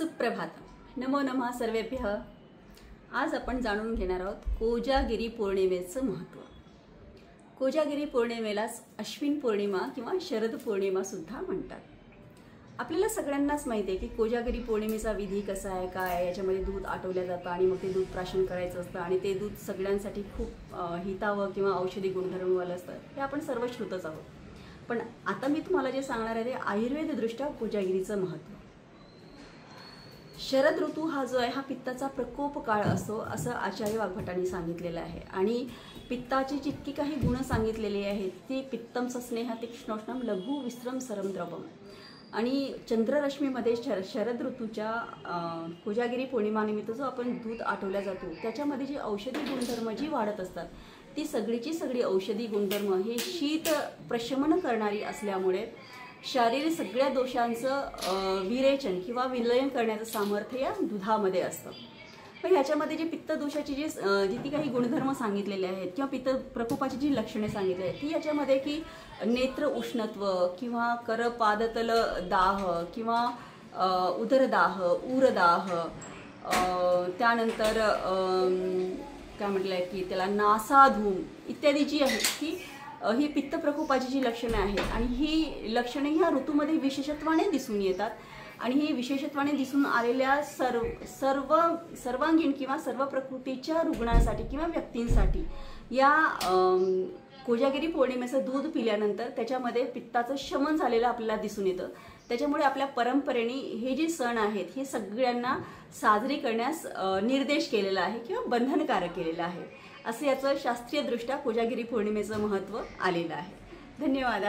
सुप्रभात नमो नमः सर्वेभ्यः। आज आपण जाणून घेणार आहोत कोजागिरी पौर्णिमेचं महत्त्व। कोजागिरी पौर्णिमेलाच अश्विन पौर्णिमा किंवा शरद पौर्णिमा सुद्धा म्हणतात। आपल्याला सगळ्यांनाच माहिती आहे की कोजागिरी पौर्णिमेचा विधी कसा आहे, काय आहे। याच्यामध्ये दूध आटवलं जातं आणि मग ते दूध प्राशन करायचं असतं आणि ते दूध सगळ्यांसाठी खूप हितावं किंवा औषधी गुणधर्मवालं असतं, हे आपण सर्व श्रुतच आहोत। पण आता मी तुम्हाला जे सांगणार आहे ते आयुर्वेददृष्ट्या कोजागिरीचं महत्त्व। शरद ऋतू हा जो आहे हा पित्ताचा प्रकोप काळ असतो असं आचार्य वाग्भटांनी सांगितलेलं आहे। आणि पित्ताची जितकी काही गुण सांगितलेली आहेत ती पित्तम स्नेह तीक्ष्णोष्णम लघु विश्रम सरम द्रवम। आणि चंद्ररश्मीमध्ये शरद ऋतूच्या कोजागिरी पौर्णिमानिमित्त जो आपण दूध आटवल्या जातो त्याच्यामध्ये जी औषधी गुणधर्म जी वाढत असतात ती सगळीची सगळी औषधी गुणधर्म हे शीत प्रशमन करणारी असल्यामुळे शारीरिक सगळ्या दोषांचं विरेचन किंवा विलयन करण्याचं सामर्थ्य या दुधामध्ये असतं। पण ह्याच्यामध्ये जी पित्त दोषाची जी काही गुणधर्म सांगितलेले आहेत किंवा पित्त प्रकोपाची जी लक्षणे सांगितली आहेत ती याच्यामध्ये की नेत्र उष्णत्व किंवा करपादतल दाह किंवा उदरदाह उरदाह, त्यानंतर काय म्हटलं आहे की त्याला नासाधूम इत्यादी जी आहेत की ही पित्त प्रकोपाची जी लक्षणे आहेत आणि ही लक्षणे ह्या ऋतूमध्ये विशेषत्वाने दिसून येतात। आणि ही विशेषत्वाने दिसून आलेल्या सर्वांगीण किंवा सर्व प्रकृतीच्या रुग्णांसाठी किंवा व्यक्तींसाठी या कोजागिरी पौर्णिमेचं दूध पिल्यानंतर त्याच्यामध्ये पित्ताचं शमन झालेलं आपल्याला दिसून येतं। त्याच्यामुळे आपल्या परंपरेने हे जे सण आहेत हे सगळ्यांना साजरी करण्यास निर्देश केलेला आहे किंवा बंधनकारक केलेला आहे, असं याचं शास्त्रीयदृष्ट्या कोजागिरी पौर्णिमेचं महत्त्व आलेलं आहे। धन्यवाद।